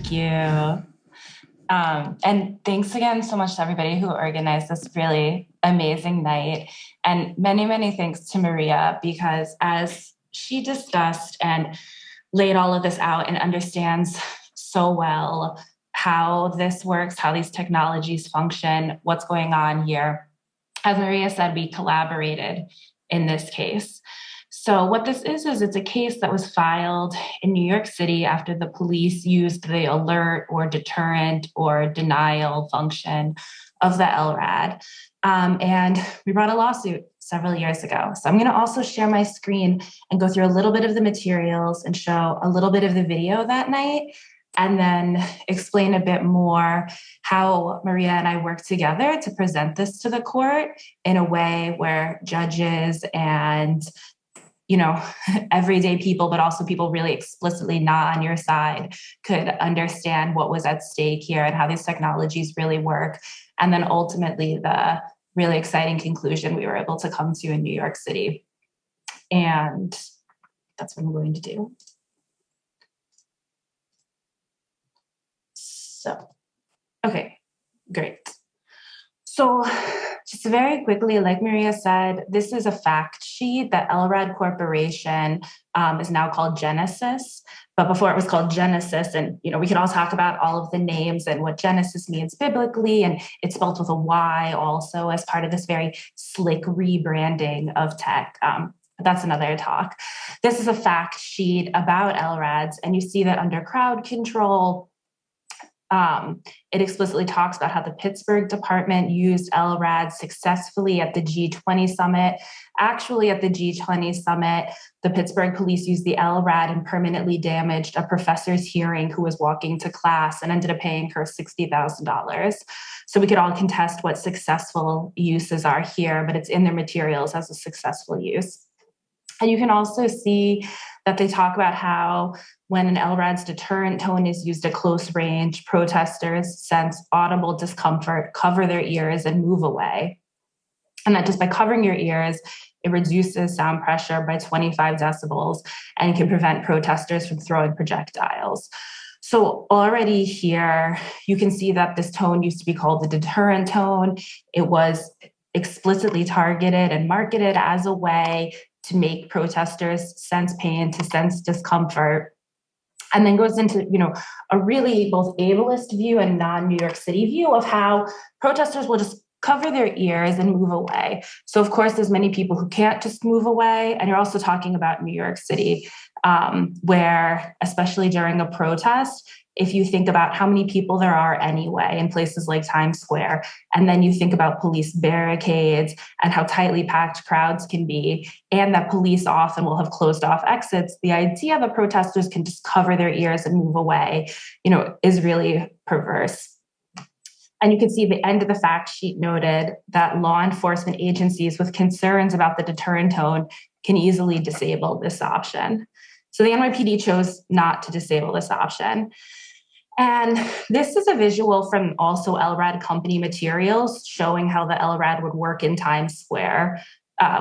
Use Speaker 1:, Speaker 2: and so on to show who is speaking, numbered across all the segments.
Speaker 1: Thank you. And thanks again so much to everybody who organized this really amazing night. And many, many thanks to Maria, because as she discussed and laid all of this out and understands so well how this works, how these technologies function, what's going on here. As Maria said, we collaborated in this case. So what this is it's a case that was filed in New York City after the police used the alert or deterrent or denial function of the LRAD. And we brought a lawsuit several years ago. So I'm going to also share my screen and go through a little bit of the materials and show a little bit of the video that night, and then explain a bit more how Maria and I worked together to present this to the court in a way where judges and everyday people, but also people really explicitly not on your side, could understand what was at stake here and how these technologies really work. And then ultimately the really exciting conclusion we were able to come to in New York City. And that's what I'm going to do. So, okay, great. So just very quickly, like Maria said, this is a fact sheet that LRAD Corporation is now called Genesis. But before it was called Genesis, and we could all talk about all of the names and what Genesis means biblically, and it's spelled with a Y also as part of this very slick rebranding of tech. But that's another talk. This is a fact sheet about LRADs, and you see that under crowd control, it explicitly talks about how the Pittsburgh department used LRAD successfully at the G20 summit. Actually, at the G20 summit, the Pittsburgh police used the LRAD and permanently damaged a professor's hearing who was walking to class and ended up paying her $60,000. So we could all contest what successful uses are here, but it's in their materials as a successful use. And you can also see that they talk about how when an LRAD's deterrent tone is used at close range, protesters sense audible discomfort, cover their ears, and move away. And that just by covering your ears, it reduces sound pressure by 25 decibels and can prevent protesters from throwing projectiles. So already here, you can see that this tone used to be called the deterrent tone. It was explicitly targeted and marketed as a way to make protesters sense pain, to sense discomfort, and then goes into, a really both ableist view and non-New York City view of how protesters will just cover their ears and move away. So of course, there's many people who can't just move away. And you're also talking about New York City, where, especially during a protest, if you think about how many people there are anyway in places like Times Square, and then you think about police barricades and how tightly packed crowds can be, and that police often will have closed off exits, the idea that protesters can just cover their ears and move away, is really perverse. And you can see the end of the fact sheet noted that law enforcement agencies with concerns about the deterrent tone can easily disable this option. So the NYPD chose not to disable this option. And this is a visual from also LRAD company materials showing how the LRAD would work in Times Square,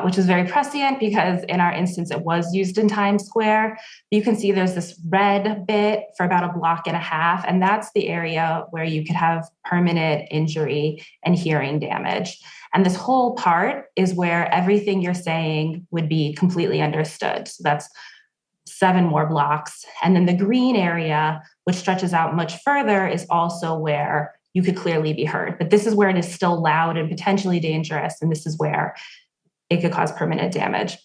Speaker 1: which is very prescient because in our instance, it was used in Times Square. You can see there's this red bit for about a block and a half, and that's the area where you could have permanent injury and hearing damage. And this whole part is where everything you're saying would be completely understood. So that's 7 more blocks. And then the green area, which stretches out much further, is also where you could clearly be heard. But this is where it is still loud and potentially dangerous. And this is where it could cause permanent damage.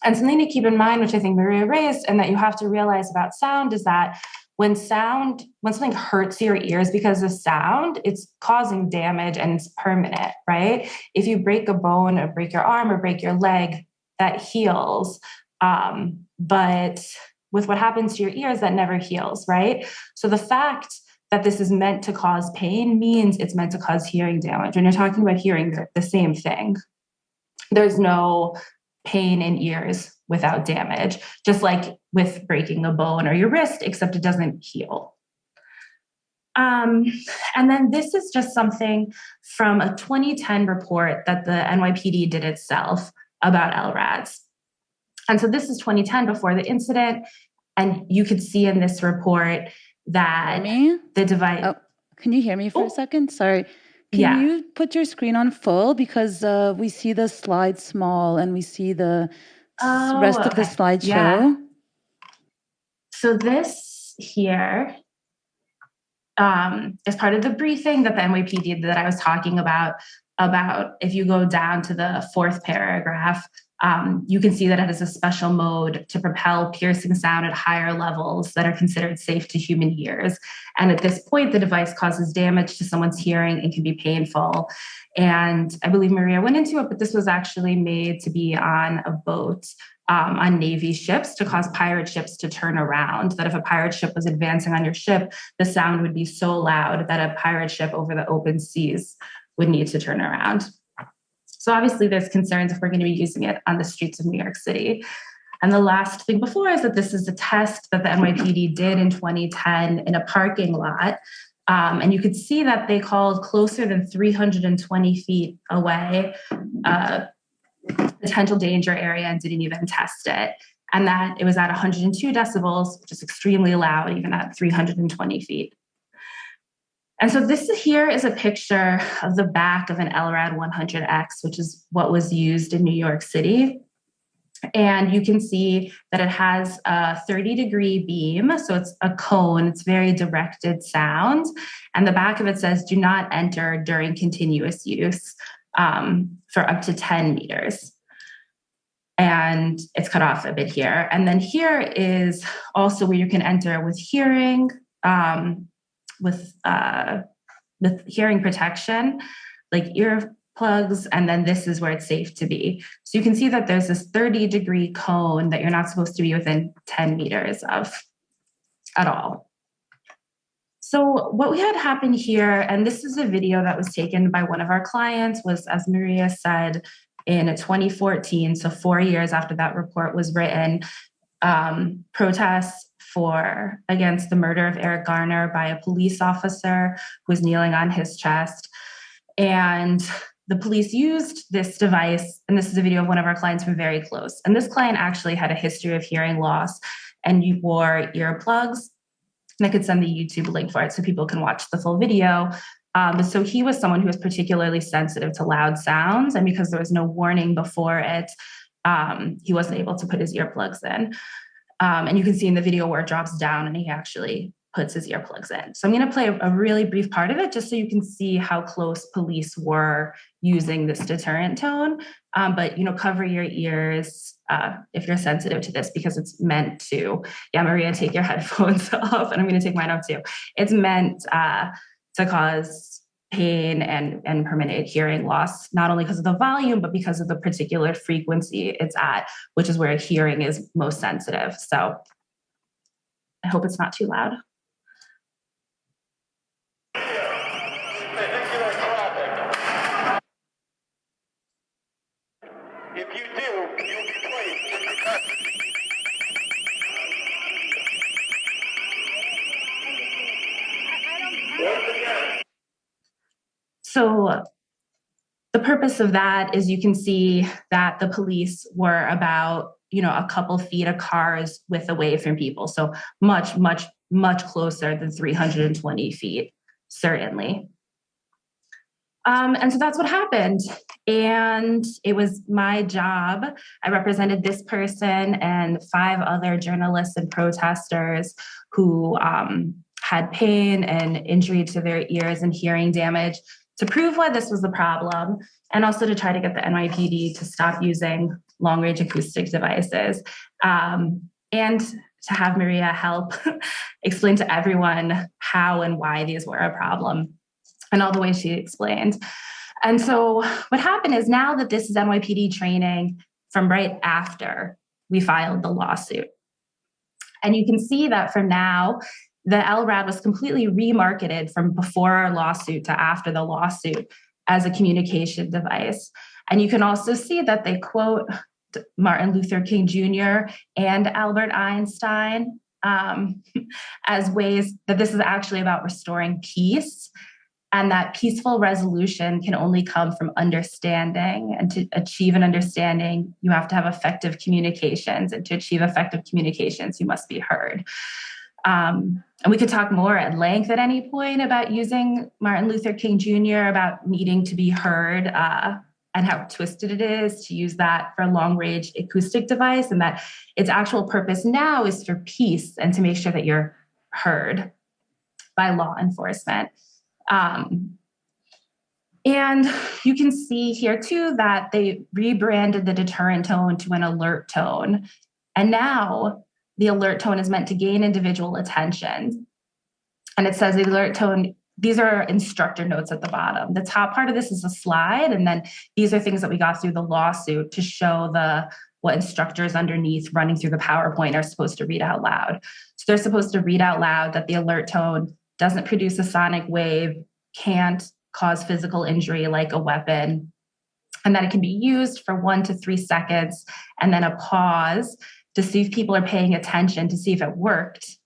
Speaker 1: And something to keep in mind, which I think Maria raised, and that you have to realize about sound, is that when something hurts your ears because of sound, it's causing damage and it's permanent, right? If you break a bone or break your arm or break your leg, that heals. But with what happens to your ears, that never heals, right? So the fact that this is meant to cause pain means it's meant to cause hearing damage. When you're talking about hearing, the same thing. There's no pain in ears without damage, just like with breaking a bone or your wrist, except it doesn't heal. And then this is just something from a 2010 report that the NYPD did itself about LRADs. And so this is 2010 before the incident. And you could see in this report that
Speaker 2: me?
Speaker 1: the device...
Speaker 2: Oh, can you hear me for a second? Sorry. Can
Speaker 1: Yeah.
Speaker 2: you put your screen on full? Because we see the slide small and we see the rest of the slideshow.
Speaker 1: Yeah. So this here is part of the briefing that the NYPD did that I was talking about if you go down to the fourth paragraph, you can see that it has a special mode to propel piercing sound at higher levels that are considered safe to human ears. And at this point, the device causes damage to someone's hearing and can be painful. And I believe Maria went into it, but this was actually made to be on a boat on Navy ships to cause pirate ships to turn around. That if a pirate ship was advancing on your ship, the sound would be so loud that a pirate ship over the open seas would need to turn around. So obviously there's concerns if we're going to be using it on the streets of New York City. And the last thing before is that this is a test that the NYPD did in 2010 in a parking lot. And you could see that they called closer than 320 feet away potential danger area and didn't even test it. And that it was at 102 decibels, which is extremely loud, even at 320 feet. And so this here is a picture of the back of an LRAD 100X, which is what was used in New York City. And you can see that it has a 30-degree beam. So it's a cone. It's very directed sound. And the back of it says, do not enter during continuous use for up to 10 meters. And it's cut off a bit here. And then here is also where you can enter with hearing, with hearing protection, like earplugs, and then this is where it's safe to be. So you can see that there's this 30-degree cone that you're not supposed to be within 10 meters of at all. So what we had happen here, and this is a video that was taken by one of our clients, was, as Maria said, in 2014, so 4 years after that report was written, protests against the murder of Eric Garner by a police officer who was kneeling on his chest. And the police used this device, and this is a video of one of our clients from very close. And this client actually had a history of hearing loss, and you wore earplugs. And I could send the YouTube link for it so people can watch the full video. So he was someone who was particularly sensitive to loud sounds. And because there was no warning before it, he wasn't able to put his earplugs in. And you can see in the video where it drops down and he actually puts his earplugs in. So I'm going to play a really brief part of it just so you can see how close police were using this deterrent tone. But, cover your ears if you're sensitive to this, because it's meant to, Maria, take your headphones off, and I'm going to take mine off too. It's meant to cause pain and permanent hearing loss, not only because of the volume, but because of the particular frequency it's at, which is where hearing is most sensitive. So I hope it's not too loud.
Speaker 3: If you do, you'll be placed in custody.
Speaker 1: So the purpose of that is you can see that the police were about, a couple feet of cars width away from people. So much, much, much closer than 320 feet, certainly. And so that's what happened. And it was my job. I represented this person and 5 other journalists and protesters who had pain and injury to their ears and hearing damage, to prove why this was the problem, and also to try to get the NYPD to stop using long-range acoustic devices, and to have Maria help explain to everyone how and why these were a problem, and all the ways she explained. And so what happened is, now that this is NYPD training from right after we filed the lawsuit, and you can see that from now, the LRAD was completely remarketed from before our lawsuit to after the lawsuit as a communication device. And you can also see that they quote Martin Luther King Jr. and Albert Einstein as ways that this is actually about restoring peace, and that peaceful resolution can only come from understanding. And to achieve an understanding, you have to have effective communications. And to achieve effective communications, you must be heard. And we could talk more at length at any point about using Martin Luther King Jr., about needing to be heard, and how twisted it is to use that for a long-range acoustic device, and that its actual purpose now is for peace and to make sure that you're heard by law enforcement. And you can see here too that they rebranded the deterrent tone to an alert tone. And now the alert tone is meant to gain individual attention. And it says the alert tone, these are instructor notes at the bottom. The top part of this is a slide. And then these are things that we got through the lawsuit to show what instructors underneath running through the PowerPoint are supposed to read out loud. So they're supposed to read out loud that the alert tone doesn't produce a sonic wave, can't cause physical injury like a weapon, and that it can be used for 1 to 3 seconds, and then a pause to see if people are paying attention, to see if it worked.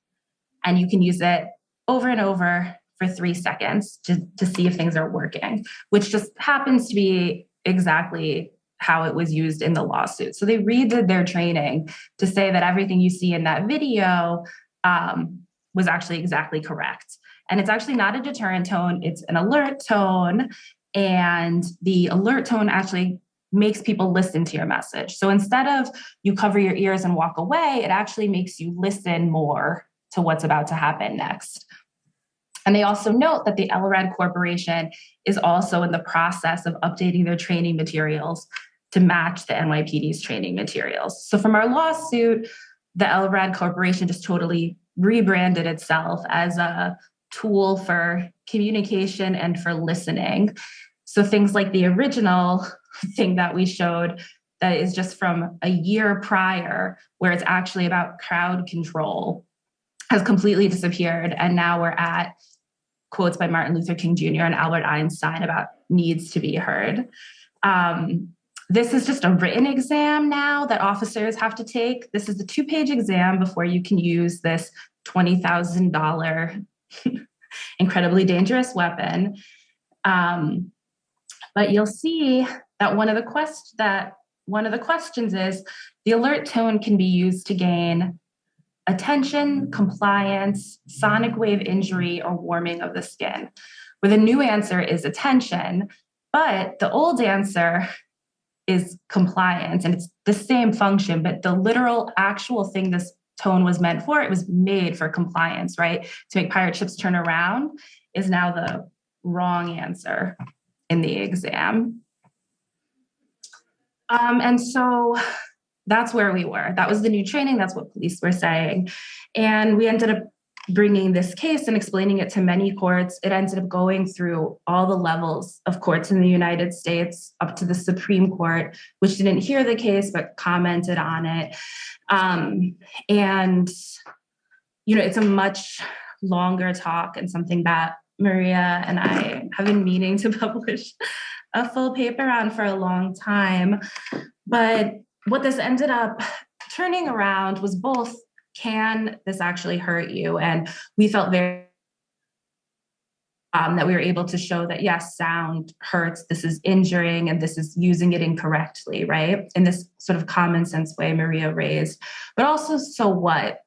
Speaker 1: And you can use it over and over for 3 seconds to see if things are working, which just happens to be exactly how it was used in the lawsuit. So they redid their training to say that everything you see in that video was actually exactly correct. And it's actually not a deterrent tone, it's an alert tone. And the alert tone actually makes people listen to your message. So instead of you cover your ears and walk away, it actually makes you listen more to what's about to happen next. And they also note that the LRAD Corporation is also in the process of updating their training materials to match the NYPD's training materials. So from our lawsuit, the LRAD Corporation just totally rebranded itself as a tool for communication and for listening. So things like the original thing that we showed that is just from a year prior, where it's actually about crowd control, has completely disappeared. And now we're at quotes by Martin Luther King Jr. and Albert Einstein about needs to be heard. This is just a written exam now that officers have to take. This is the 2-page exam before you can use this $20,000 incredibly dangerous weapon. But you'll see that one of the questions is the alert tone can be used to gain attention, compliance, sonic wave injury, or warming of the skin, where the new answer is attention, but the old answer is compliance, and it's the same function, but the literal actual thing this tone was meant for, it was made for compliance, right? To make pirate ships turn around is now the wrong answer in the exam. And so that's where we were. That was the new training. That's what police were saying. And we ended up bringing this case and explaining it to many courts. It ended up going through all the levels of courts in the United States up to the Supreme Court, which didn't hear the case, but commented on it. And, it's a much longer talk and something that Maria and I have been meaning to publish a full paper on for a long time. But what this ended up turning around was both, can this actually hurt you? And we felt very that we were able to show that, yes, sound hurts, this is injuring, and this is using it incorrectly, right? In this sort of common sense way Maria raised. But also, so what?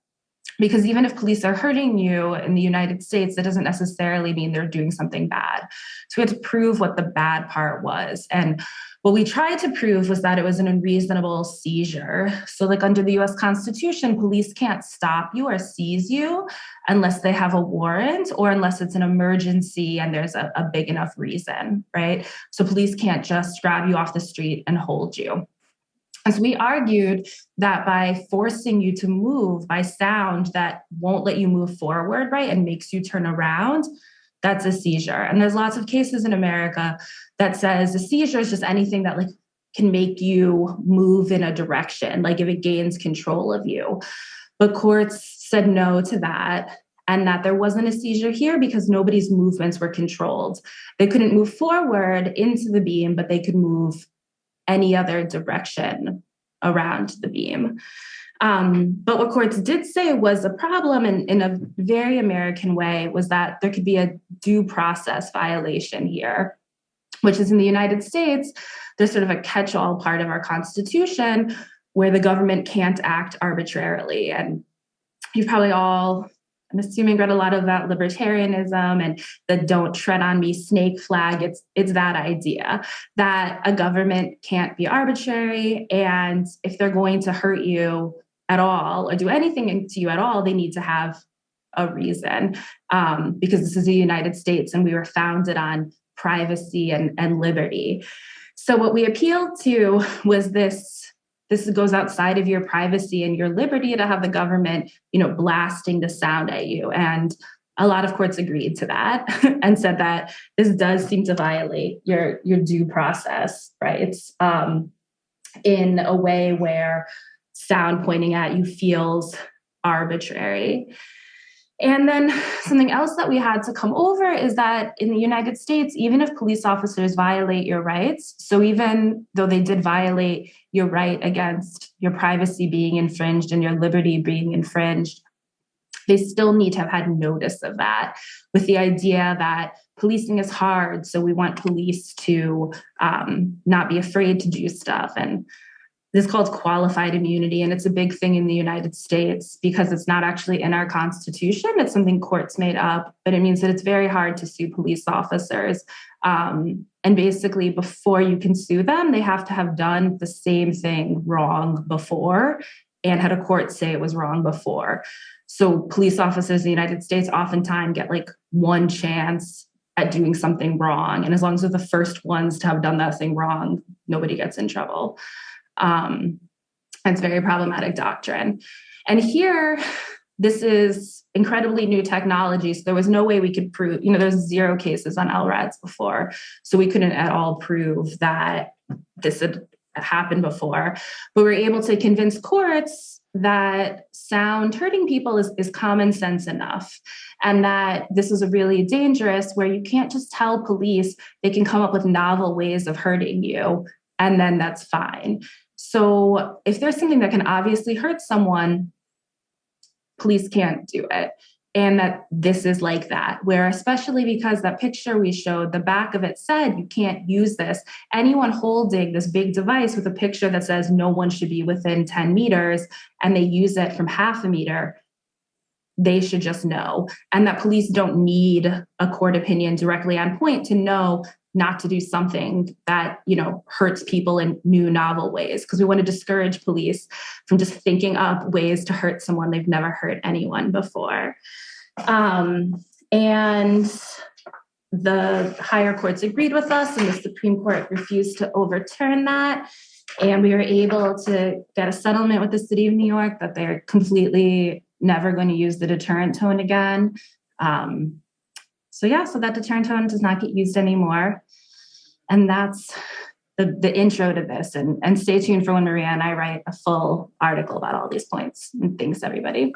Speaker 1: Because even if police are hurting you in the United States, that doesn't necessarily mean they're doing something bad. So we had to prove what the bad part was. And what we tried to prove was that it was an unreasonable seizure. So like under the US Constitution, police can't stop you or seize you unless they have a warrant or unless it's an emergency and there's a big enough reason, right? So police can't just grab you off the street and hold you. And so we argued that by forcing you to move by sound that won't let you move forward, right, and makes you turn around, that's a seizure. And there's lots of cases in America that says a seizure is just anything that like can make you move in a direction, like if it gains control of you. But courts said no to that, and that there wasn't a seizure here because nobody's movements were controlled. They couldn't move forward into the beam, but they could move any other direction around the beam. But what courts did say was a problem in a very American way was that there could be a due process violation here, which is in the United States, there's sort of a catch-all part of our Constitution where the government can't act arbitrarily. And you've probably all I'm assuming read a lot about libertarianism and the "don't tread on me" snake flag. It's that idea that a government can't be arbitrary, and if they're going to hurt you at all or do anything to you at all, they need to have a reason, because this is the United States and we were founded on privacy and liberty. So what we appealed to was this goes outside of your privacy and your liberty to have the government, blasting the sound at you. And a lot of courts agreed to that and said that this does seem to violate your due process rights, in a way where sound pointing at you feels arbitrary. And then something else that we had to come over is that in the United States, even if police officers violate your rights, so even though they did violate your right against your privacy being infringed and your liberty being infringed, they still need to have had notice of that, with the idea that policing is hard, so we want police to not be afraid to do stuff. And this is called qualified immunity, and it's a big thing in the United States because it's not actually in our Constitution. It's something courts made up, but it means that it's very hard to sue police officers. And basically, before you can sue them, they have to have done the same thing wrong before and had a court say it was wrong before. So police officers in the United States oftentimes get like one chance at doing something wrong. And as long as they're the first ones to have done that thing wrong, nobody gets in trouble. It's very problematic doctrine. And here, this is incredibly new technology. So there was no way we could prove, there's 0 cases on LRADs before. So we couldn't at all prove that this had happened before. But we're able to convince courts that sound hurting people is common sense enough. And that this is a really dangerous, where you can't just tell police they can come up with novel ways of hurting you, and then that's fine. So if there's something that can obviously hurt someone, police can't do it. And that this is like that, where especially because that picture we showed, the back of it said, you can't use this. Anyone holding this big device with a picture that says no one should be within 10 meters, and they use it from half a meter, they should just know. And that police don't need a court opinion directly on point to know not to do something that, hurts people in new, novel ways, because we want to discourage police from just thinking up ways to hurt someone they've never hurt anyone before. And the higher courts agreed with us, and the Supreme Court refused to overturn that. And we were able to get a settlement with the city of New York that they're completely never going to use the deterrent tone again. So that deterrent tone does not get used anymore. And that's the intro to this. And stay tuned for when Maria and I write a full article about all these points. And thanks, everybody.